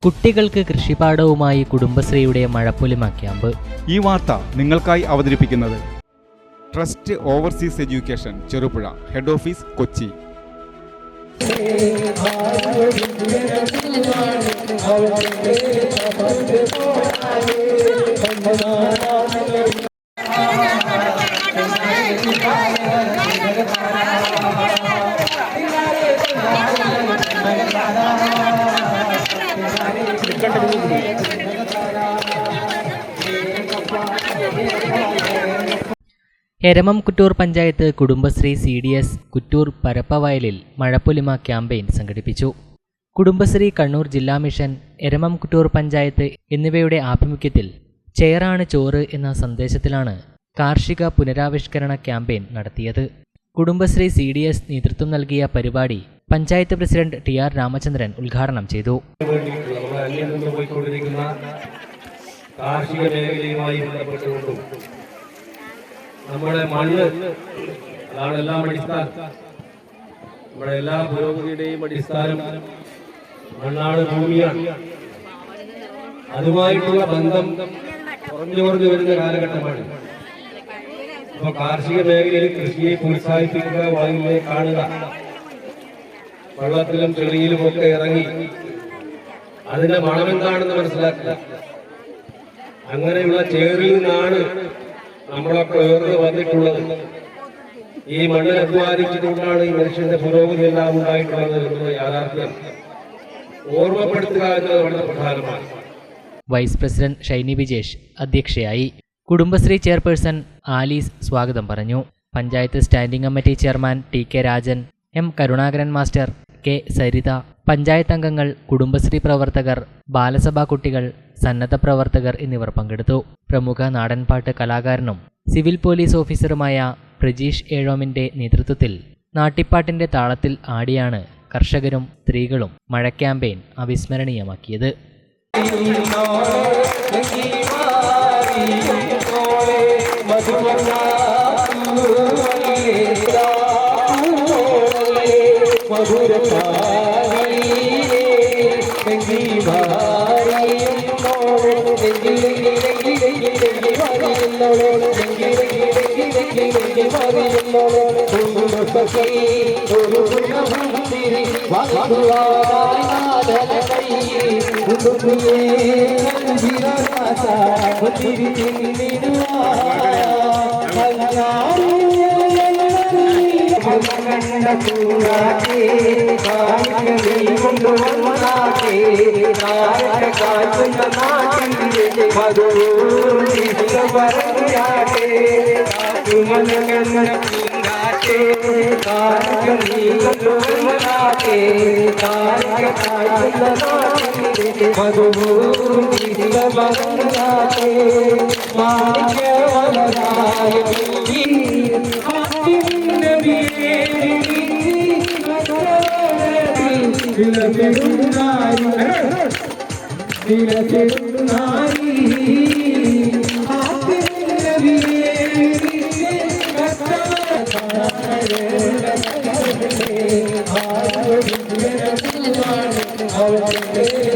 കുട്ടികൾക്ക് കൃഷിപാഠവുമായി കുടുംബശ്രീയുടെ മഴപ്പൊലിമ ക്യാമ്പ്. ഈ വാർത്ത നിങ്ങൾക്കായി അവതരിപ്പിക്കുന്നത് trust overseas education Cherupuzha, head office Kochi. Eramam Kuttoor panchayat Kudumbashree CDS Kuttoor പരപ്പവയലിൽ മഴപ്പൊലിമ ക്യാമ്പയിൻ സംഘടിപ്പിച്ചു. കുടുംബശ്രീ കണ്ണൂർ ജില്ലാ മിഷൻ, എരമം കുറ്റൂർ പഞ്ചായത്ത് എന്നിവയുടെ ആഭിമുഖ്യത്തിൽ ചെയറാണ് ചോറ് എന്ന സന്ദേശത്തിലാണ് കാർഷിക പുനരാവിഷ്കരണ ക്യാമ്പയിൻ നടത്തിയത്. കുടുംബശ്രീ CDS നേതൃത്വം നൽകിയ പരിപാടി പഞ്ചായത്ത് പ്രസിഡന്റ് TR രാമചന്ദ്രൻ ഉദ്ഘാടനം ചെയ്തു. കാർഷിക മേഖലയുമായി ബന്ധപ്പെട്ടുകൊണ്ടും നമ്മുടെ മണ്ണ്, അതാണ് എല്ലാം അടിസ്ഥാനം. നമ്മുടെ എല്ലാ പുരോഗതിയുടെയും അടിസ്ഥാനം മണ്ണാണ്, ഭൂമിയാണ്. അതുമായിട്ടുള്ള ബന്ധം കുറഞ്ഞു വരുന്ന കാലഘട്ടമാണ്. അപ്പോൾ കാർഷിക മേഖലയിൽ കൃഷിയെ പ്രോത്സാഹിപ്പിക്കുക, വായുവിനെ കാണുക, വെള്ളത്തിലും ചെളിയിലും ഒക്കെ ഇറങ്ങി അതിന്റെ മണമെന്താണെന്ന് മനസ്സിലാക്കുക. അങ്ങനെയുള്ള ചേറിൽ നിന്നാണ് നമ്മളൊക്കെ ഉയർന്നു വന്നിട്ടുള്ളത്. ഈ മണ്ണിൽ അധ്വാനിച്ചിട്ടുകൊണ്ടാണ് ഈ മനുഷ്യന്റെ പുരോഗതി എല്ലാം ഉണ്ടായിട്ടുള്ളത് എന്നുള്ള യാഥാർത്ഥ്യം ഓർമ്മപ്പെടുത്തുക എന്നത് വളരെ പ്രധാനമാണ്. വൈസ് പ്രസിഡന്റ് ഷൈനി വിജേഷ് അധ്യക്ഷയായി. കുടുംബശ്രീ ചെയർപേഴ്സൺ ആലീസ് സ്വാഗതം പറഞ്ഞു. Panchayat standing committee chairman TK Rajan, M Karunakaran master, K Saritha, panchayat അംഗങ്ങൾ, കുടുംബശ്രീ പ്രവർത്തകർ, ബാലസഭാ കുട്ടികൾ, സന്നദ്ധ പ്രവർത്തകർ എന്നിവർ പങ്കെടുത്തു. പ്രമുഖ നാടൻപാട്ട് കലാകാരനും സിവിൽ പോലീസ് ഓഫീസറുമായ പ്രജീഷ് ഏഴോമിന്റെ നേതൃത്വത്തിൽ നാട്ടിപ്പാട്ടിന്റെ താളത്തിൽ ആടിയാണ് കർഷകരും സ്ത്രീകളും മഴ ക്യാമ്പയിൻ അവിസ്മരണീയമാക്കിയത്. Thank you.